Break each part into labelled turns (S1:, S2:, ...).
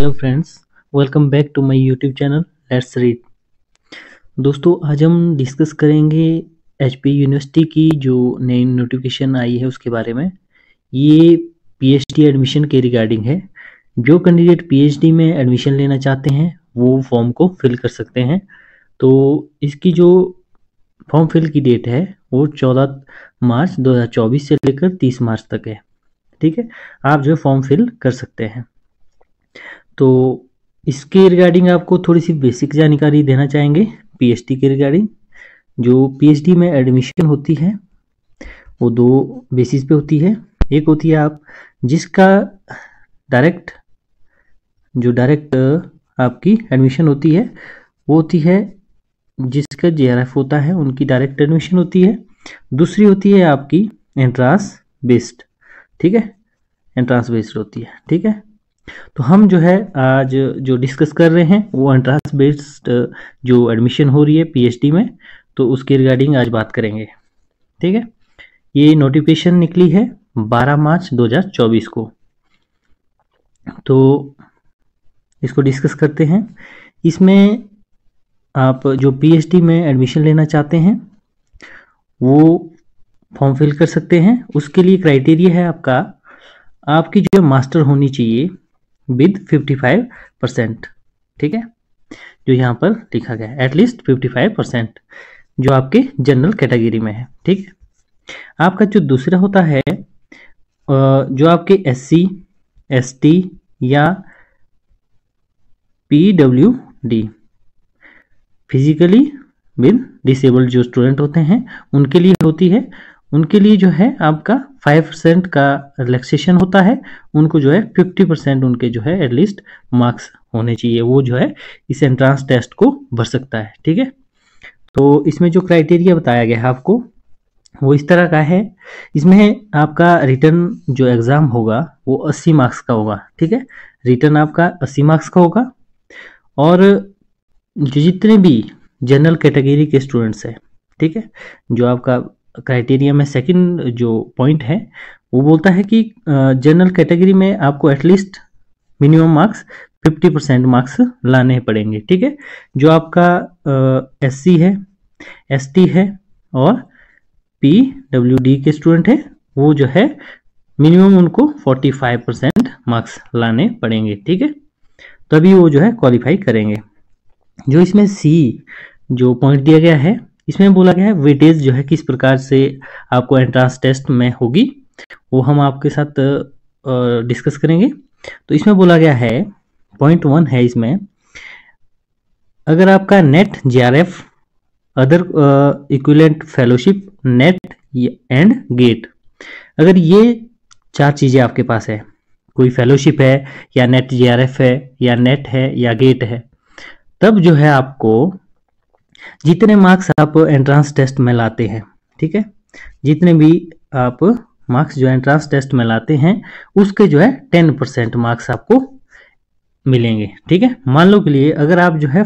S1: Hello friends, welcome back to my YouTube channel let's read. दोस्तों, आज हम discuss करेंगे एचपी यूनिवर्सिटी की जो नई नोटिफिकेशन आई है उसके बारे में। ये पीएचडी एडमिशन के रिगार्डिंग है। जो कैंडिडेट पीएचडी में एडमिशन लेना चाहते हैं वो फॉर्म को फिल कर सकते हैं। तो इसकी जो फॉर्म फिल की डेट है वो 14 मार्च 2024 से लेकर 30 मार्च तक है। ठीक है, आप जो फॉर्म फिल कर सकते हैं। तो इसके रिगार्डिंग आपको थोड़ी सी बेसिक जानकारी देना चाहेंगे पीएचडी के रिगार्डिंग। जो पीएचडी में एडमिशन होती है वो दो बेसिस पे होती है। एक होती है आप जिसका डायरेक्ट आपकी एडमिशन होती है वो होती है जिसका जेआरएफ होता है, उनकी डायरेक्ट एडमिशन होती है। दूसरी होती है आपकी एंट्रांस बेस्ड। ठीक है, एंट्रांस बेस्ड होती है। ठीक है, तो हम जो है आज जो डिस्कस कर रहे हैं वो एंट्रांस बेस्ड जो एडमिशन हो रही है पीएचडी में, तो उसके रिगार्डिंग आज बात करेंगे। ठीक है, ये नोटिफिकेशन निकली है 12 मार्च 2024 को। तो इसको डिस्कस करते हैं। इसमें आप जो पीएचडी में एडमिशन लेना चाहते हैं वो फॉर्म फिल कर सकते हैं। उसके लिए क्राइटेरिया है आपकी जो मास्टर होनी चाहिए विद 55%। ठीक है, जो यहाँ पर लिखा गया है एटलीस्ट 55% जो आपके जनरल कैटेगरी में है। ठीक है, आपका जो दूसरा होता है जो आपके एससी, एसटी या पीडब्ल्यूडी फिजिकली विद डिसेबल्ड जो स्टूडेंट होते हैं उनके लिए होती है। उनके लिए जो है आपका 5% का रिलैक्सेशन होता है। उनको जो है 50% उनके जो है एटलीस्ट मार्क्स होने चाहिए, वो जो है इस एंट्रांस टेस्ट को भर सकता है। ठीक है, तो इसमें जो क्राइटेरिया बताया गया है आपको वो इस तरह का है। इसमें आपका रिटर्न जो एग्ज़ाम होगा वो 80 मार्क्स का होगा। ठीक है, रिटर्न आपका 80 मार्क्स का होगा। और जो जितने भी जनरल कैटेगरी के स्टूडेंट्स हैं, ठीक है, जो आपका क्राइटेरिया में सेकंड जो पॉइंट है वो बोलता है कि जनरल कैटेगरी में आपको एटलीस्ट मिनिमम मार्क्स 50% मार्क्स लाने पड़ेंगे। ठीक है, जो आपका एससी है, एसटी है और पीडब्ल्यूडी के स्टूडेंट है वो जो है मिनिमम उनको 45% मार्क्स लाने पड़ेंगे। ठीक है, तभी वो जो है क्वालिफाई करेंगे। जो इसमें सी जो पॉइंट दिया गया है इसमें बोला गया है वेटेज जो है किस प्रकार से आपको एंट्रांस टेस्ट में होगी वो हम आपके साथ डिस्कस करेंगे। तो इसमें बोला गया है पॉइंट 1 है इसमें, अगर आपका NET, JRF, other equivalent fellowship, NET and GATE, अगर ये 4 चीज़ें आपके पास है, कोई फेलोशिप है या नेट जेआरएफ है या नेट है या गेट है, तब जो है आपको जितने मार्क्स आप एंट्रांस टेस्ट में लाते हैं, ठीक है, जितने भी आप मार्क्स जो एंट्रांस टेस्ट में लाते हैं उसके जो है 10% मार्क्स आपको मिलेंगे। ठीक है, मान लो के लिए अगर आप जो है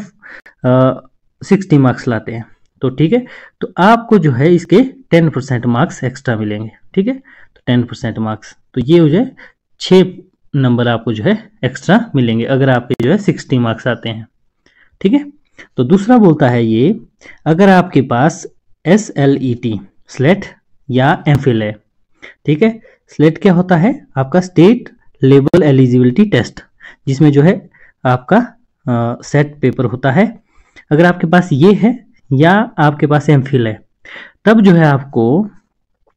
S1: 60 मार्क्स लाते हैं तो ठीक है, तो आपको जो है इसके 10% मार्क्स एक्स्ट्रा मिलेंगे। ठीक है, तो 10% मार्क्स, तो ये हो जाए 6 नंबर आपको जो है एक्स्ट्रा मिलेंगे अगर आपके जो है 60 मार्क्स आते हैं। ठीक है, तो दूसरा बोलता है ये अगर आपके पास SLET स्लेट या एमफिल है। ठीक है, स्लेट क्या होता है? आपका स्टेट लेवल एलिजिबिलिटी टेस्ट, जिसमें जो है आपका सेट पेपर होता है। अगर आपके पास ये है या आपके पास एमफिल है तब जो है आपको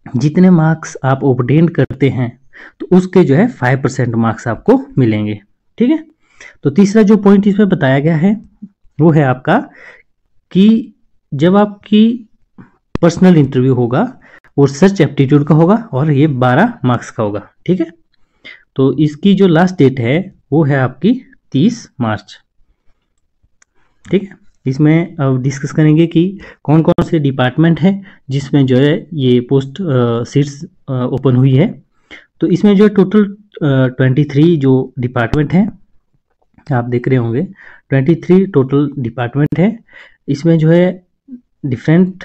S1: जितने मार्क्स आप ऑब्टेन करते हैं तो उसके जो है 5% मार्क्स आपको मिलेंगे। ठीक है, तो तीसरा जो पॉइंट इसमें बताया गया है वो है आपका कि जब आपकी पर्सनल इंटरव्यू होगा वो सर्च एप्टीट्यूड का होगा और ये 12 मार्क्स का होगा। ठीक है, तो इसकी जो लास्ट डेट है वो है आपकी 30 मार्च। ठीक है, इसमें अब डिस्कस करेंगे कि कौन कौन से डिपार्टमेंट है जिसमें जो है ये पोस्ट सीट्स ओपन हुई है। तो इसमें जो टोटल 23 जो डिपार्टमेंट है आप देख रहे होंगे, 23 टोटल डिपार्टमेंट है। इसमें जो है डिफरेंट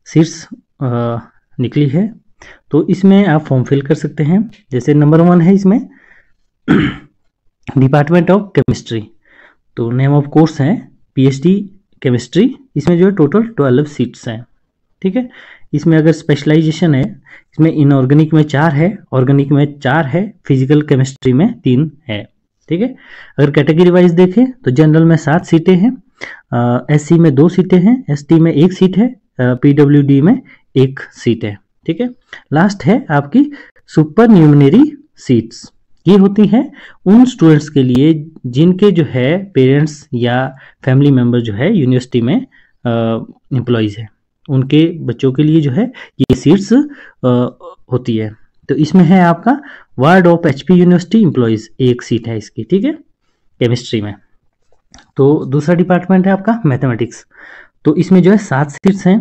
S1: सीट्स निकली है, तो इसमें आप फॉर्म फिल कर सकते हैं। जैसे नंबर 1 है इसमें डिपार्टमेंट ऑफ केमिस्ट्री, तो नेम ऑफ कोर्स है PhD केमिस्ट्री। इसमें जो है टोटल 12 सीट्स हैं, ठीक है। इसमें अगर स्पेशलाइजेशन है, इसमें इनऑर्गेनिक में 4 है, ऑर्गेनिक में 4 है, फिजिकल केमिस्ट्री में 3 है, ठीक है। अगर कैटेगरी वाइज देखें तो जनरल में 7 सीटें हैं, SC में 2 सीटें हैं, ST में 1 सीट है, PWD में 1 सीट है, ठीक है। लास्ट है आपकी सुपर न्यूमनरी सीट्स। ये होती हैं उन स्टूडेंट्स के लिए जिनके जो है पेरेंट्स या फैमिली मेंबर जो है यूनिवर्सिटी में एम्प्लॉइज है, उनके बच्चों के लिए जो है ये सीट्स होती है। तो इसमें है आपका ward of HP university employees, 1 seat है इसकी, ठीक है, केमिस्ट्री में। तो दूसरा डिपार्टमेंट है आपका मैथमेटिक्स, तो इसमें जो है 7 सीट्स हैं।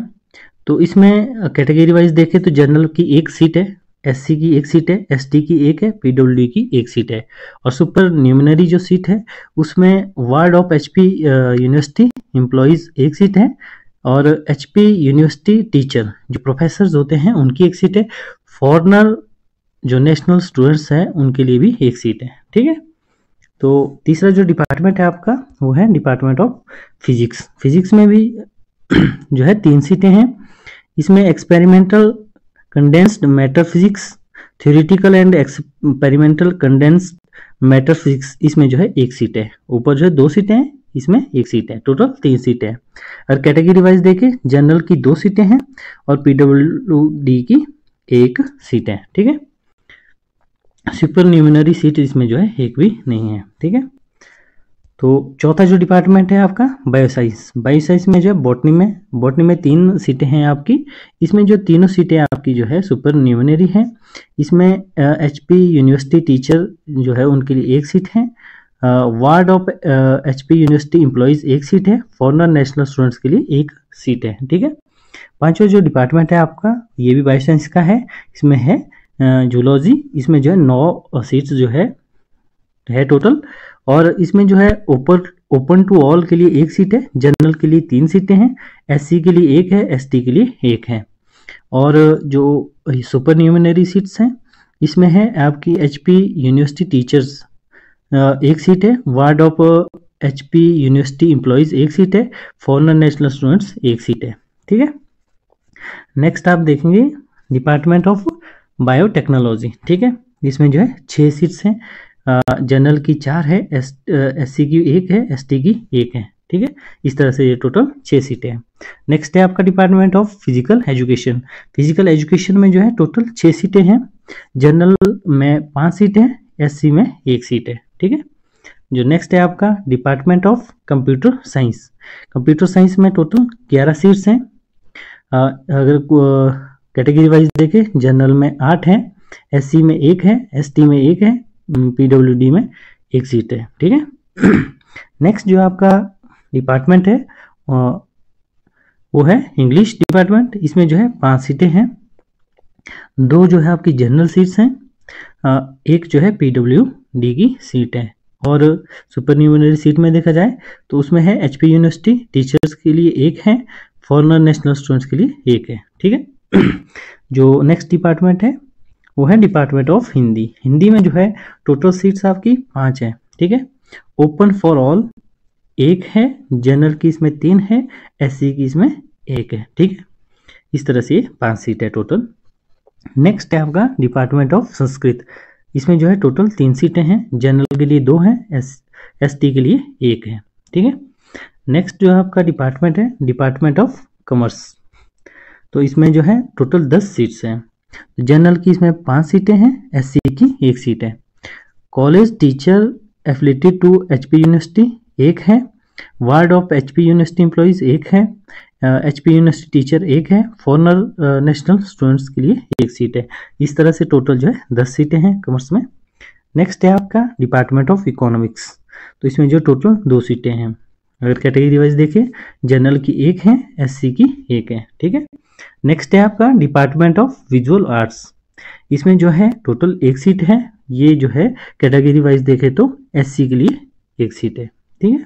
S1: तो इसमें कैटेगरी वाइज देखें तो जनरल की 1 सीट है, SC की 1 सीट है, ST की 1 है, PWD की 1 सीट है। और सुपर न्यूमनरी जो सीट है उसमें ward of HP university employees 1 seat है, और HP यूनिवर्सिटी टीचर जो प्रोफेसर्स होते हैं उनकी 1 सीट है, फॉरेनर जो नेशनल स्टूडेंट्स हैं उनके लिए भी 1 सीट है, ठीक है। तो तीसरा जो डिपार्टमेंट है आपका वो है डिपार्टमेंट ऑफ फिजिक्स। फिजिक्स में भी जो है 3 सीटें हैं। इसमें experimental condensed matter physics, theoretical and experimental condensed matter physics, इसमें जो है 1 सीट है। ऊपर जो है 2 सीटें हैं, इसमें 1 सीट है, टोटल 3 सीटें हैं। और कैटेगरी वाइज देखें जनरल की 2 सीटें हैं और PWD की 1 सीट है, ठीक है। सुपर न्यूमनरी सीट इसमें जो है 1 भी नहीं है, ठीक है। तो चौथा जो डिपार्टमेंट है आपका बायोसाइंस। बायोसाइंस में जो है बॉटनी में 3 सीटें हैं आपकी। इसमें जो तीनों सीटें आपकी जो है सुपर न्यूमनरी है। इसमें HP यूनिवर्सिटी टीचर जो है उनके लिए 1 सीट है, ward of HP university employees 1 seat है, फॉरेनर नेशनल स्टूडेंट्स के लिए 1 सीट है, ठीक है। पांचवा जो डिपार्टमेंट है आपका ये भी बायोसाइंस का है। इसमें है जूलॉजी, इसमें जो है 9 सीट्स जो है टोटल। और इसमें जो है ओपन टू ऑल के लिए 1 सीट है, जनरल के लिए 3 सीटें हैं, SC के लिए 1 है, ST के लिए 1 है। और जो सुपर न्यूमनरी सीट्स हैं इसमें है आपकी HP यूनिवर्सिटी टीचर्स 1 सीट है, ward of HP university employees 1 seat है, फॉरेनर नेशनल स्टूडेंट्स 1 सीट है, ठीक है। नेक्स्ट आप देखेंगे डिपार्टमेंट ऑफ बायोटेक्नोलॉजी, ठीक है। इसमें जो है 6 सीट्स हैं, जनरल की 4 है, SC की 1 है, ST की 1 है, ठीक है। इस तरह से ये टोटल 6 सीटें हैं। नेक्स्ट है आपका department of physical education. Physical education में जो है टोटल 6 सीटें हैं, जनरल में 5 सीटें हैं, SC में 1 सीट है, ठीक है। जो नेक्स्ट है आपका department of computer science. Computer science में टोटल 11 सीट्स हैं। अगर कैटेगरी वाइज देखें जनरल में 8 है, SC में 1 है, ST में 1 है, PWD में 1 सीट है, ठीक है। नेक्स्ट जो आपका डिपार्टमेंट है वो है इंग्लिश डिपार्टमेंट। इसमें जो है 5 सीटें हैं, 2 जो है आपकी जनरल सीट्स हैं, 1 जो है PWD की सीट है। और सुपर न्यूमनरी सीट में देखा जाए तो उसमें है HP यूनिवर्सिटी टीचर्स के लिए 1 है, फॉरेनर नेशनल स्टूडेंट्स के लिए 1 है, ठीक है। जो नेक्स्ट डिपार्टमेंट है वो है डिपार्टमेंट ऑफ हिंदी। हिंदी में जो है टोटल सीट्स आपकी 5 है, ठीक है। ओपन फॉर ऑल 1 है, जनरल की इसमें 3 है, SC की इसमें 1 है, ठीक है। इस तरह से 5 सीट है टोटल। नेक्स्ट है आपका डिपार्टमेंट ऑफ संस्कृत। इसमें जो है टोटल 3 सीटें हैं, जनरल के लिए 2 हैं, ST के लिए 1 है, ठीक है। नेक्स्ट जो है आपका डिपार्टमेंट है डिपार्टमेंट ऑफ कॉमर्स। तो इसमें जो है टोटल 10 सीट्स हैं, जनरल की इसमें 5 सीटें हैं, SC की 1 सीट है। College teacher affiliated to HP university 1 है, ward of HP university employees 1 है, HP यूनिवर्सिटी टीचर 1 है, फॉरेनर नेशनल स्टूडेंट्स के लिए 1 सीट है। इस तरह से टोटल जो है 10 सीटें हैं कॉमर्स में। नेक्स्ट है आपका डिपार्टमेंट ऑफ इकोनॉमिक्स। तो इसमें जो टोटल 2 सीटें हैं। अगर कैटेगरी वाइज देखें जनरल की 1 है, SC की 1 है, ठीक है। नेक्स्ट है आपका डिपार्टमेंट ऑफ विजुअल आर्ट्स। इसमें जो है टोटल 1 सीट है, ये जो है कैटेगरी वाइज देखें तो SC के लिए 1 सीट है, ठीक है।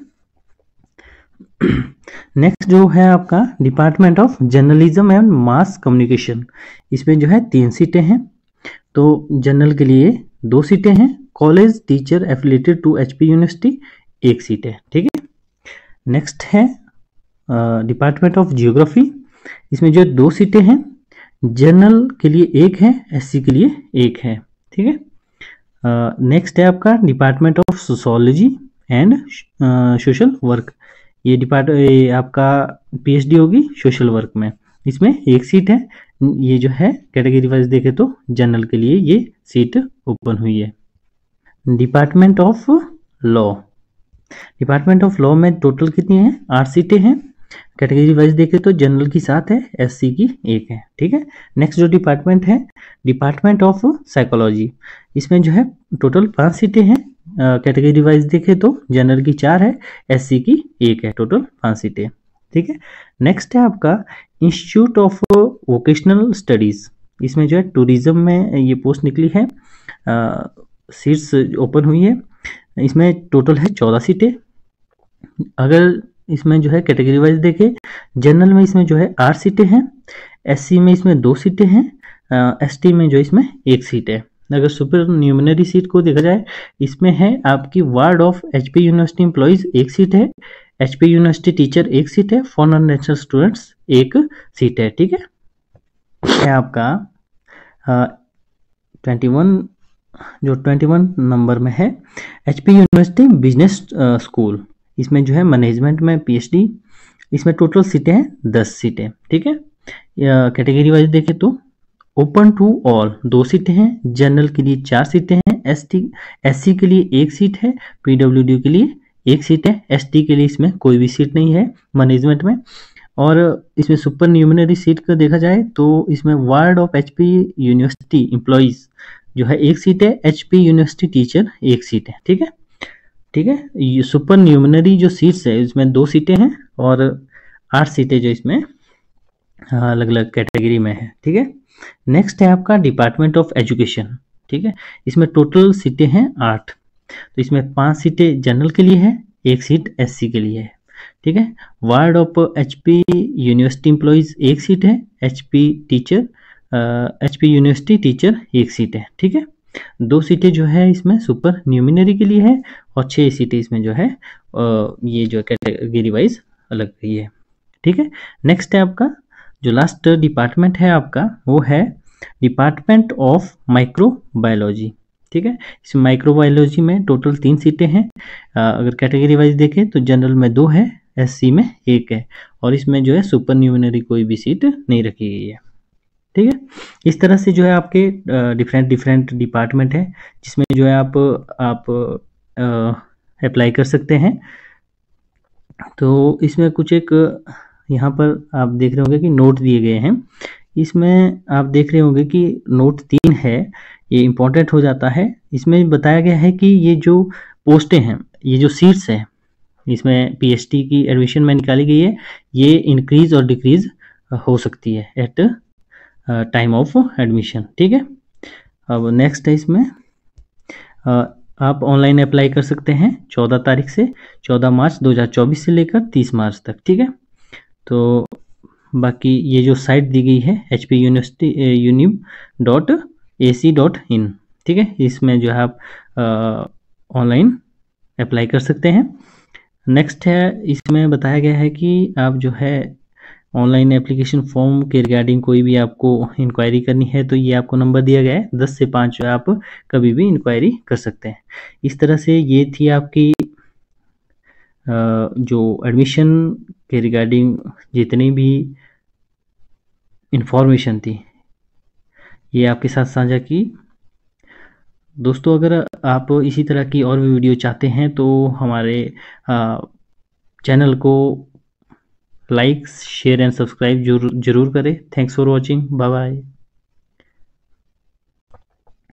S1: नेक्स्ट जो है आपका department of journalism and mass communication. इसमें जो है 3 सीटें हैं, तो जनरल के लिए 2 सीटें हैं, college teacher affiliated to HP university, एक सीट है। ठीक है, नेक्स्ट है डिपार्टमेंट ऑफ जियोग्राफी, इसमें जो 2 सीटें हैं, जनरल के लिए 1 है, एससी के लिए 1 है। ठीक है, नेक्स्ट है आपका department of sociology and social work, ये आपका पीएचडी होगी सोशल वर्क में, इसमें 1 सीट है। ये जो है कैटेगरी वाइज देखे तो जनरल के लिए ये सीट ओपन हुई है। Department of law, department of law में टोटल कितनी है, 8 सीटें हैं। कैटेगरी वाइज देखे तो जनरल की 7 है, एससी की 1 है। ठीक है, नेक्स्ट जो डिपार्टमेंट है डिपार्टमेंट ऑफ साइकोलॉजी, इसमें जो है टोटल 5 सीटें हैं। कैटेगरी वाइज देखे तो जनरल की 4 है, एससी की 1 है, टोटल 5 सीटें। ठीक है, नेक्स्ट है आपका इंस्टीट्यूट ऑफ वोकेशनल स्टडीज, इसमें जो है टूरिज्म में ये पोस्ट निकली है, सीट्स ओपन हुई है, इसमें टोटल है 14 सीटें। अगर इसमें जो है कैटेगरी वाइज देखें, जनरल में इसमें जो है 8 सीटें हैं, एससी में इसमें 2 सीटें हैं, एसटी में जो इसमें 1 सीट है। अगर सुपर न्यूमनरी सीट को देखा जाए, इसमें है आपकी ward of HP university employees 1 seat है, एचपी यूनिवर्सिटी टीचर 1 सीट है, फॉरेन नेशनल स्टूडेंट्स 1 सीट है। ठीक है, आपका 21 नंबर में है एचपी यूनिवर्सिटी बिजनेस स्कूल, इसमें जो है मैनेजमेंट में पीएचडी, इसमें टोटल सीटें हैं 10 सीटें। ठीक है, कैटेगरी वाइज देखें तो ओपन टू ऑल 2 सीटें हैं, जनरल के लिए 4 सीटें हैं, एससी के लिए 1 सीट है, पीडब्ल्यूडी के लिए 1 सीट है, एसटी के लिए इसमें कोई भी सीट नहीं है मैनेजमेंट में। और इसमें सुपर न्यूमनरी सीट का देखा जाए तो इसमें ward of HP university employees जो है 1 सीट है, एचपी यूनिवर्सिटी टीचर 1 सीट है। ठीक है, ठीक है, ये सुपर न्यूमनरी जो सीट्स है इसमें 2 सीटें हैं और 8 सीटें जो इसमें अलग अलग कैटेगरी में है। ठीक है, नेक्स्ट है आपका डिपार्टमेंट ऑफ एजुकेशन। ठीक है, इसमें टोटल सीटें हैं 8, तो इसमें 5 सीटें जनरल के लिए है, 1 सीट एससी के लिए है। ठीक है, ward of HP university employees 1 seat है, एचपी यूनिवर्सिटी टीचर 1 सीट है। ठीक है, 2 सीटें जो है इसमें सुपर न्यूमिनरी के लिए है और 6 सीटें इसमें जो है ये जो कैटेगरी वाइज अलग गई है। ठीक है, नेक्स्ट है आपका जो लास्ट डिपार्टमेंट है आपका वो है डिपार्टमेंट ऑफ माइक्रोबायोलॉजी। ठीक है, इस माइक्रोबायोलॉजी में टोटल 3 सीटें हैं। अगर कैटेगरी वाइज देखें तो जनरल में 2 है, एससी में 1 है और इसमें जो है सुपर न्यूमिनरी कोई भी सीट नहीं रखी गई है। ठीक है, इस तरह से जो है आपके डिफरेंट डिपार्टमेंट है जिसमें जो है आप अप्लाई कर सकते हैं। तो इसमें कुछ एक यहाँ पर आप देख रहे होंगे कि नोट दिए गए हैं, इसमें आप देख रहे होंगे कि नोट 3 है, ये इम्पोर्टेंट हो जाता है। इसमें बताया गया है कि ये जो पोस्टें हैं, ये जो सीट्स हैं, इसमें पीएचडी की एडमिशन में निकाली गई है, ये इंक्रीज और डिक्रीज हो सकती है एट टाइम ऑफ एडमिशन। ठीक है, अब नेक्स्ट है इसमें आप ऑनलाइन अप्लाई कर सकते हैं 14 तारीख से 14 मार्च 2024 से लेकर 30 मार्च तक। ठीक है, तो बाकी ये जो साइट दी गई है hpuniv.ac.in, ठीक है, इसमें जो है आप ऑनलाइन अप्लाई कर सकते हैं। नेक्स्ट है, इसमें बताया गया है कि आप जो है ऑनलाइन एप्लीकेशन फॉर्म के रिगार्डिंग कोई भी आपको इंक्वायरी करनी है तो ये आपको नंबर दिया गया है 10 से 5 जो है आप कभी भी इंक्वायरी कर सकते हैं। इस तरह से ये थी आपकी जो एडमिशन के रिगार्डिंग जितनी भी इंफॉर्मेशन थी ये आपके साथ साझा की। दोस्तों, अगर आप इसी तरह की और भी वीडियो चाहते हैं तो हमारे चैनल को लाइक शेयर एंड सब्सक्राइब जरूर करें। Thanks for watching, bye bye.